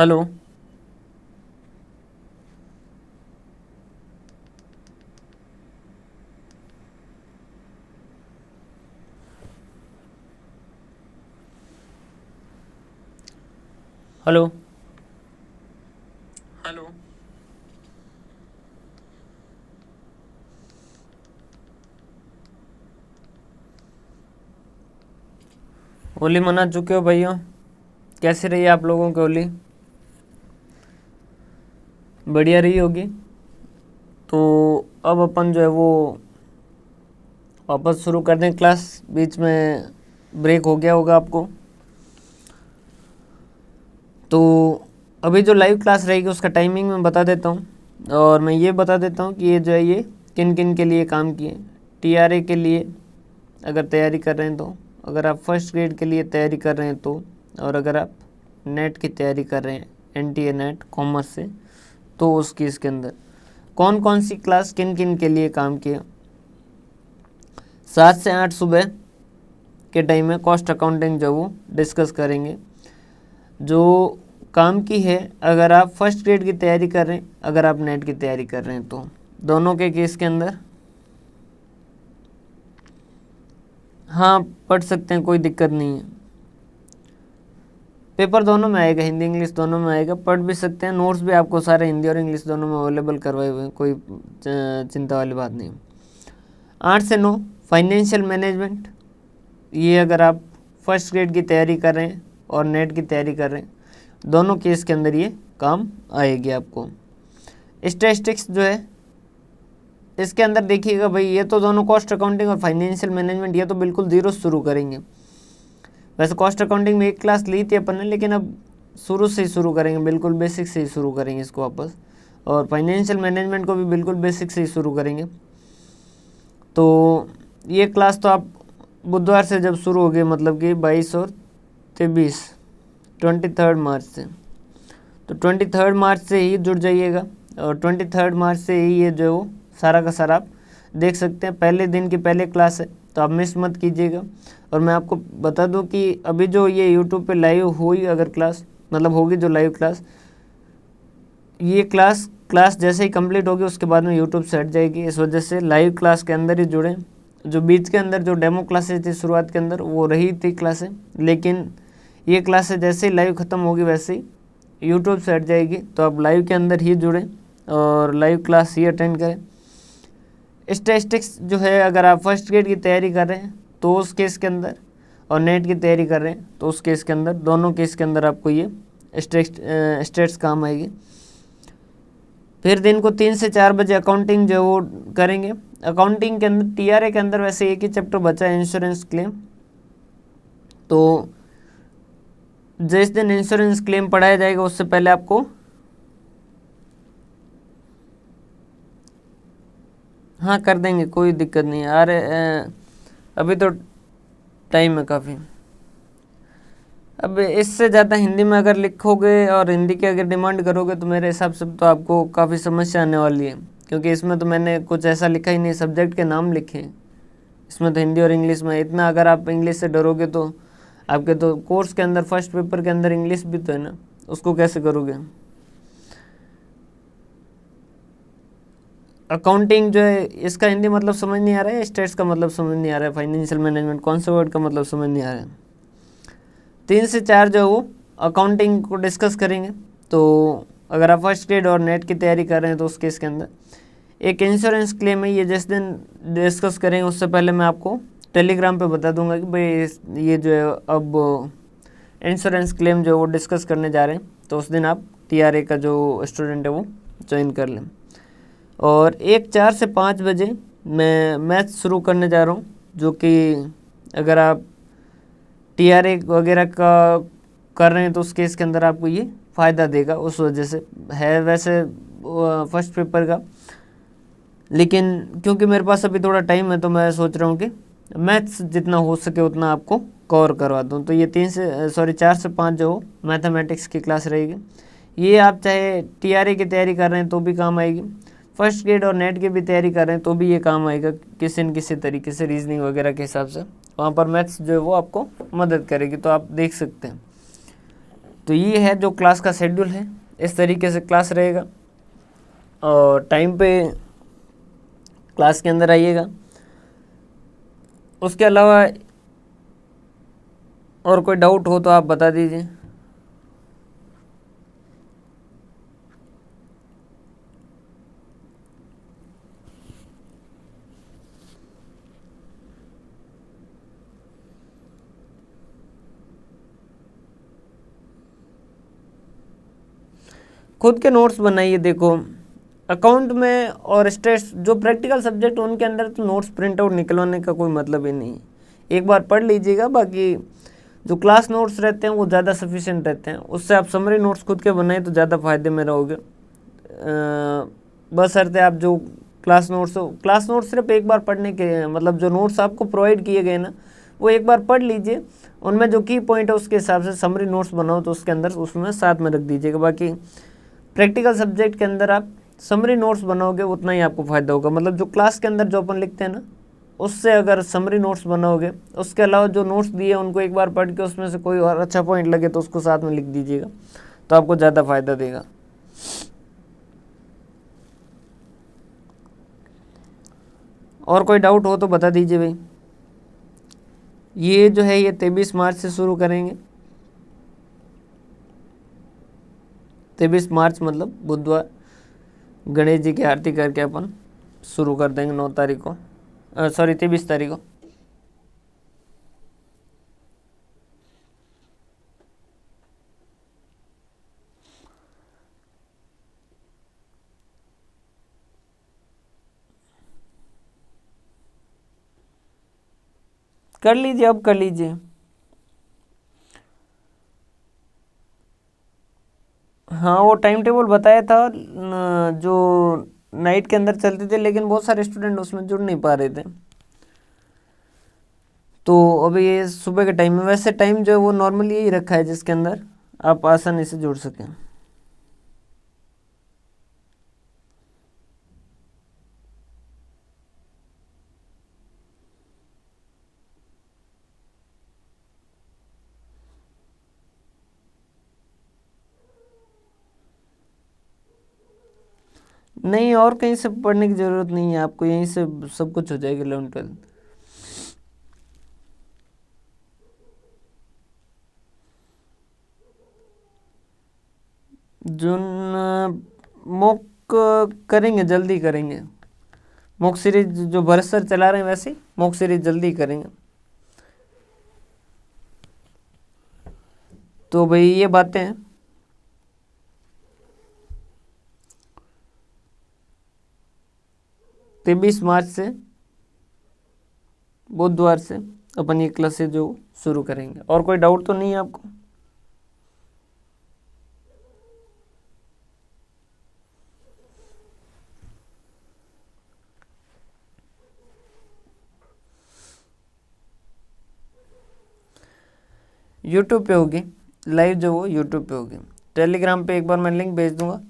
Hello. Hello. Hello. Holi मना चुके हो भैया? कैसे रही आप लोगों की होली? बढ़िया रही होगी। तो अब अपन जो है वो वापस शुरू कर दें क्लास। बीच में ब्रेक हो गया होगा आपको। तो अभी जो लाइव क्लास रहेगी उसका टाइमिंग मैं बता देता हूँ, और मैं ये बता देता हूँ कि ये जो है ये किन किन के लिए काम किए। टीआरए के लिए अगर तैयारी कर रहे हैं तो, अगर आप फर्स्ट ग्रेड के लिए तैयारी कर रहे हैं तो, और अगर आप नेट की तैयारी कर रहे हैं एनटीए नेट कॉमर्स से, तो उसकी इसके अंदर कौन कौन सी क्लास किन किन के लिए काम किया। 7 से 8 सुबह के टाइम में कॉस्ट अकाउंटिंग जो वो डिस्कस करेंगे, जो काम की है। अगर आप फर्स्ट ग्रेड की तैयारी कर रहे हैं, अगर आप नेट की तैयारी कर रहे हैं, तो दोनों के केस के अंदर हाँ पढ़ सकते हैं, कोई दिक्कत नहीं है। पेपर दोनों में आएगा, हिंदी इंग्लिश दोनों में आएगा, पढ़ भी सकते हैं। नोट्स भी आपको सारे हिंदी और इंग्लिश दोनों में अवेलेबल करवाए हुए हैं, कोई चिंता वाली बात नहीं। 8 से 9 फाइनेंशियल मैनेजमेंट, ये अगर आप फर्स्ट ग्रेड की तैयारी कर रहे हैं और नेट की तैयारी कर रहे हैं, दोनों केस के अंदर ये काम आएगी आपको। स्टैटिस्टिक्स जो है इसके अंदर देखिएगा भाई, ये तो दोनों कॉस्ट अकाउंटिंग और फाइनेंशियल मैनेजमेंट ये तो बिल्कुल ज़ीरो शुरू करेंगे। वैसे कॉस्ट अकाउंटिंग में एक क्लास ली थी अपन ने, लेकिन अब शुरू से ही शुरू करेंगे, बिल्कुल बेसिक से ही शुरू करेंगे इसको वापस। और फाइनेंशियल मैनेजमेंट को भी बिल्कुल बेसिक से ही शुरू करेंगे। तो ये क्लास तो आप बुधवार से जब शुरू हो गए, मतलब कि 22 और 23 23 मार्च से, तो 23 मार्च से ही जुड़ जाइएगा। और 23 मार्च से ही ये जो सारा का सारा आप देख सकते हैं। पहले दिन की पहले क्लास है, तो आप मिस मत कीजिएगा। और मैं आपको बता दूं कि अभी जो ये यूट्यूब पे लाइव हुई अगर क्लास, मतलब होगी जो लाइव क्लास, ये क्लास जैसे ही कंप्लीट होगी उसके बाद में यूट्यूब से हट जाएगी। इस वजह से लाइव क्लास के अंदर ही जुड़ें। जो बीच के अंदर जो डेमो क्लासेज थी शुरुआत के अंदर, वो रही थी क्लासें, लेकिन ये क्लासें जैसे ही लाइव ख़त्म होगी वैसे ही यूट्यूब से हट जाएगी। तो आप लाइव के अंदर ही जुड़ें और लाइव क्लास ही अटेंड करें। स्टैटिस्टिक्स जो है, अगर आप फर्स्ट ग्रेड की तैयारी कर रहे हैं तो उस केस के अंदर, और नेट की तैयारी कर रहे हैं तो उस केस के अंदर, दोनों केस के अंदर आपको ये स्टेट्स काम आएगी। फिर दिन को 3 से 4 बजे अकाउंटिंग जो वो करेंगे। अकाउंटिंग के अंदर टीआरए के अंदर वैसे एक ही चैप्टर बचा है, इंश्योरेंस क्लेम। तो जिस दिन इंश्योरेंस क्लेम पढ़ाया जाएगा उससे पहले आपको, हाँ कर देंगे, कोई दिक्कत नहीं है। अरे अभी तो टाइम है काफ़ी। अब इससे ज़्यादा हिंदी में अगर लिखोगे और हिंदी की अगर डिमांड करोगे तो मेरे हिसाब से तो आपको काफ़ी समस्या आने वाली है, क्योंकि इसमें तो मैंने कुछ ऐसा लिखा ही नहीं, सब्जेक्ट के नाम लिखे हैं इसमें तो हिंदी और इंग्लिश में। इतना अगर आप इंग्लिश से डरोगे तो आपके तो कोर्स के अंदर फर्स्ट पेपर के अंदर इंग्लिश भी तो है ना, उसको कैसे करोगे। अकाउंटिंग जो है इसका हिंदी मतलब समझ नहीं आ रहा है, स्टेट्स का मतलब समझ नहीं आ रहा है, फाइनेंशियल मैनेजमेंट कौन से वर्ड का मतलब समझ नहीं आ रहा है। 3 से 4 जो है वो अकाउंटिंग को डिस्कस करेंगे। तो अगर आप फर्स्ट ग्रेड और नेट की तैयारी कर रहे हैं तो उस केस के अंदर एक इंश्योरेंस क्लेम है, ये जिस दिन डिस्कस करेंगे उससे पहले मैं आपको टेलीग्राम पे बता दूंगा कि भाई ये जो है अब इंश्योरेंस क्लेम जो है वो डिस्कस करने जा रहे हैं, तो उस दिन आप टीआरए का जो स्टूडेंट है वो ज्वाइन कर लें। और 4 से 5 बजे मैं मैथ शुरू करने जा रहा हूँ, जो कि अगर आप टीआरए वगैरह का कर रहे हैं तो उस केस के अंदर आपको ये फ़ायदा देगा, उस वजह से है वैसे फर्स्ट पेपर का। लेकिन क्योंकि मेरे पास अभी थोड़ा टाइम है तो मैं सोच रहा हूँ कि मैथ्स जितना हो सके उतना आपको कवर करवा दूँ। तो ये 4 से 5 जो हो मैथमेटिक्स की क्लास रहेगी। ये आप चाहे टीआरए की तैयारी कर रहे हैं तो भी काम आएगी, फर्स्ट ग्रेड और नेट की भी तैयारी कर रहे हैं तो भी ये काम आएगा, किसी न किसी तरीके से रीजनिंग वगैरह के हिसाब से वहाँ पर मैथ्स जो है वो आपको मदद करेगी, तो आप देख सकते हैं। तो ये है जो क्लास का शेड्यूल है, इस तरीके से क्लास रहेगा और टाइम पे क्लास के अंदर आइएगा। उसके अलावा और कोई डाउट हो तो आप बता दीजिए। खुद के नोट्स बनाइए। देखो अकाउंट में और स्टेट्स जो प्रैक्टिकल सब्जेक्ट उनके अंदर तो नोट्स प्रिंट आउट निकलवाने का कोई मतलब ही नहीं, एक बार पढ़ लीजिएगा। बाकी जो क्लास नोट्स रहते हैं वो ज़्यादा सफिशिएंट रहते हैं, उससे आप समरी नोट्स खुद के बनाए तो ज़्यादा फायदे में रहोगे। बशर्ते आप जो क्लास नोट्स सिर्फ एक बार पढ़ने के, मतलब जो नोट्स आपको प्रोवाइड किए गए ना वो एक बार पढ़ लीजिए, उनमें जो की पॉइंट है उसके हिसाब से समरी नोट्स बनाओ तो उसके अंदर उसमें साथ में रख दीजिएगा। बाकी प्रैक्टिकल सब्जेक्ट के अंदर आप समरी नोट्स बनाओगे उतना ही आपको फ़ायदा होगा। मतलब जो क्लास के अंदर जो अपन लिखते हैं ना उससे अगर समरी नोट्स बनाओगे, उसके अलावा जो नोट्स दिए उनको एक बार पढ़ के उसमें से कोई और अच्छा पॉइंट लगे तो उसको साथ में लिख दीजिएगा, तो आपको ज़्यादा फ़ायदा देगा। और कोई डाउट हो तो बता दीजिए भाई। ये जो है ये 23 मार्च से शुरू करेंगे। 23 मार्च मतलब बुधवार, गणेश जी की आरती करके अपन शुरू कर देंगे 9 तारीख को, सॉरी 23 तारीख को। कर लीजिए, अब कर लीजिए। हाँ वो टाइम टेबल बताया था जो नाइट के अंदर चलते थे, लेकिन बहुत सारे स्टूडेंट उसमें जुड़ नहीं पा रहे थे, तो अभी ये सुबह के टाइम में। वैसे टाइम जो है वो नॉर्मली यही रखा है जिसके अंदर आप आसानी से जुड़ सकें। नहीं, और कहीं से पढ़ने की ज़रूरत नहीं है आपको, यहीं से सब कुछ हो जाएगा 11-12। जून मॉक करेंगे, जल्दी करेंगे। मॉक सीरीज जो भरत सर चला रहे हैं वैसे मॉक सीरीज जल्दी करेंगे। तो भाई ये बातें हैं। तो 20 मार्च से बुधवार से अपन ये क्लासेज जो शुरू करेंगे। और कोई डाउट तो नहीं है आपको? यूट्यूब पे होगी लाइव, जो वो यूट्यूब पे होगी। टेलीग्राम पे एक बार मैं लिंक भेज दूंगा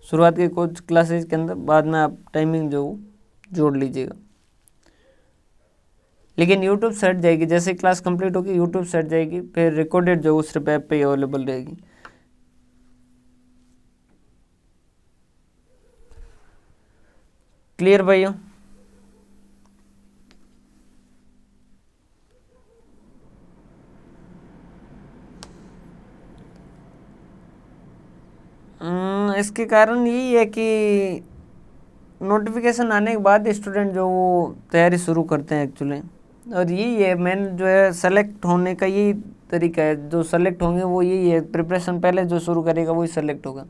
शुरुआत के कुछ क्लासेज के अंदर, बाद में आप टाइमिंग जो वो जोड़ लीजिएगा। लेकिन यूट्यूब से हट जाएगी, जैसे क्लास कंप्लीट होगी यूट्यूब से हट जाएगी, फिर रिकॉर्डेड जो उस सिर्फ ऐप पे ही अवेलेबल रहेगी। क्लियर भाइयों? इसके कारण यही है कि नोटिफिकेशन आने के बाद स्टूडेंट जो वो तैयारी शुरू करते हैं एक्चुअली, और यही है मेन जो है सेलेक्ट होने का यही तरीका है। जो सेलेक्ट होंगे वो यही है, प्रिपरेशन पहले जो शुरू करेगा वही सेलेक्ट होगा।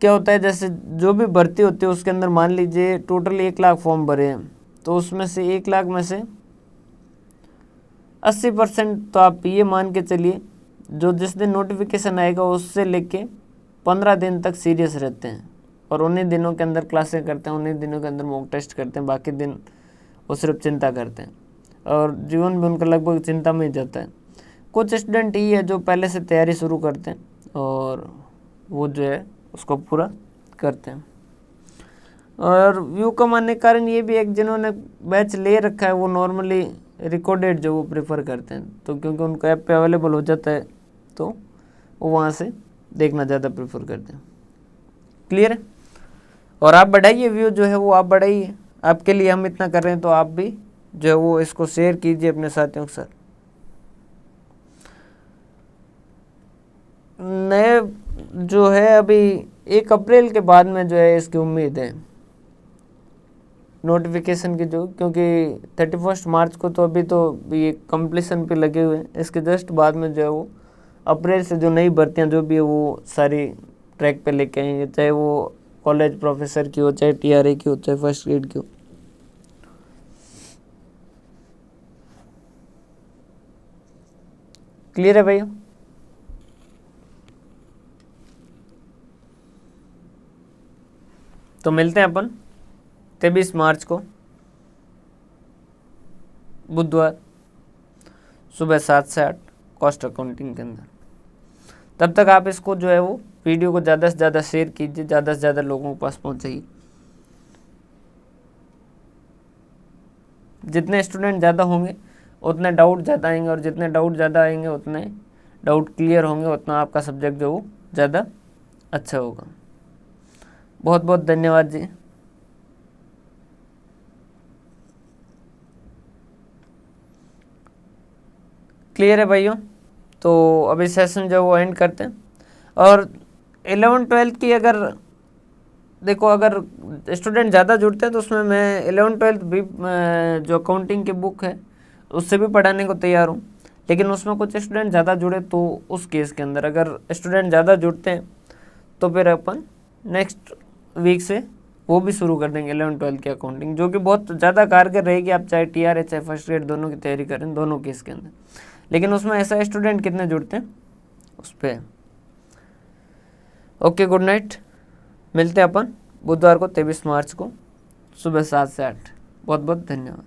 क्या होता है जैसे जो भी भर्ती होती है उसके अंदर मान लीजिए टोटल 1 लाख फॉर्म भरे हैं, तो उसमें से 1 लाख में से 80% तो आप ये मान के चलिए जो जिस दिन नोटिफिकेशन आएगा उससे लेके 15 दिन तक सीरियस रहते हैं, और उन्हीं दिनों के अंदर क्लासें करते हैं, उन्हीं दिनों के अंदर मॉक टेस्ट करते हैं। बाकी दिन वो सिर्फ चिंता करते हैं और जीवन भी उनका लगभग चिंता में ही जाता है। कुछ स्टूडेंट ही है जो पहले से तैयारी शुरू करते हैं और वो जो है उसको पूरा करते हैं। और व्यू कम आने के कारण ये भी एक जिन्होंने बैच ले रखा है वो नॉर्मली रिकॉर्डेड जो वो प्रेफर करते हैं, तो क्योंकि उनको ऐप पे अवेलेबल हो जाता है तो वो वहाँ से देखना ज़्यादा प्रेफर करते हैं। क्लियर है? और आप बढ़ाइए व्यू जो है वो आप बढ़ाइए, आपके लिए हम इतना कर रहे हैं तो आप भी जो है वो इसको शेयर कीजिए अपने साथियों के साथ। नए जो है अभी 1 अप्रैल के बाद में जो है इसकी उम्मीद है नोटिफिकेशन की, जो क्योंकि 31 मार्च को तो अभी तो ये कंप्लीशन पे लगे हुए हैं, इसके जस्ट बाद में जो है वो अप्रैल से जो नई भर्तियां जो भी है वो सारी ट्रैक पे लेके आएंगे, चाहे वो कॉलेज प्रोफेसर की हो, चाहे टीआरए की हो, चाहे फर्स्ट ग्रेड की हो। क्लियर है भैया? तो मिलते हैं अपन 23 मार्च को बुधवार सुबह 7 से 8 कॉस्ट अकाउंटिंग के अंदर। तब तक आप इसको जो है वो वीडियो को ज़्यादा से ज़्यादा शेयर कीजिए, ज़्यादा से ज़्यादा लोगों के पास पहुँचाइए। जितने स्टूडेंट ज़्यादा होंगे उतने डाउट ज़्यादा आएंगे, और जितने डाउट ज़्यादा आएंगे उतने डाउट क्लियर होंगे, उतना आपका सब्जेक्ट जो वो ज़्यादा अच्छा होगा। बहुत बहुत धन्यवाद जी। क्लियर है भाइयों? तो अभी सेशन जो वो एंड करते हैं। और 11th-12th की अगर देखो, अगर स्टूडेंट ज़्यादा जुड़ते हैं तो उसमें मैं 11th-12th भी जो अकाउंटिंग की बुक है उससे भी पढ़ाने को तैयार हूँ, लेकिन उसमें कुछ स्टूडेंट ज़्यादा जुड़े तो उस केस के अंदर अगर स्टूडेंट ज़्यादा जुड़ते हैं तो फिर अपन नेक्स्ट वीक से वो भी शुरू कर देंगे 11th-12th की अकाउंटिंग, जो कि बहुत ज़्यादा कारगर रहेगी। आप चाहे टीआरए चाहे फर्स्ट ग्रेड दोनों की तैयारी करें, दोनों केस के अंदर, लेकिन उसमें ऐसा स्टूडेंट कितने जुड़ते हैं उस पर। Okay, good night. मिलते हैं अपन बुधवार को 23 मार्च को सुबह 7 से 8। बहुत बहुत धन्यवाद।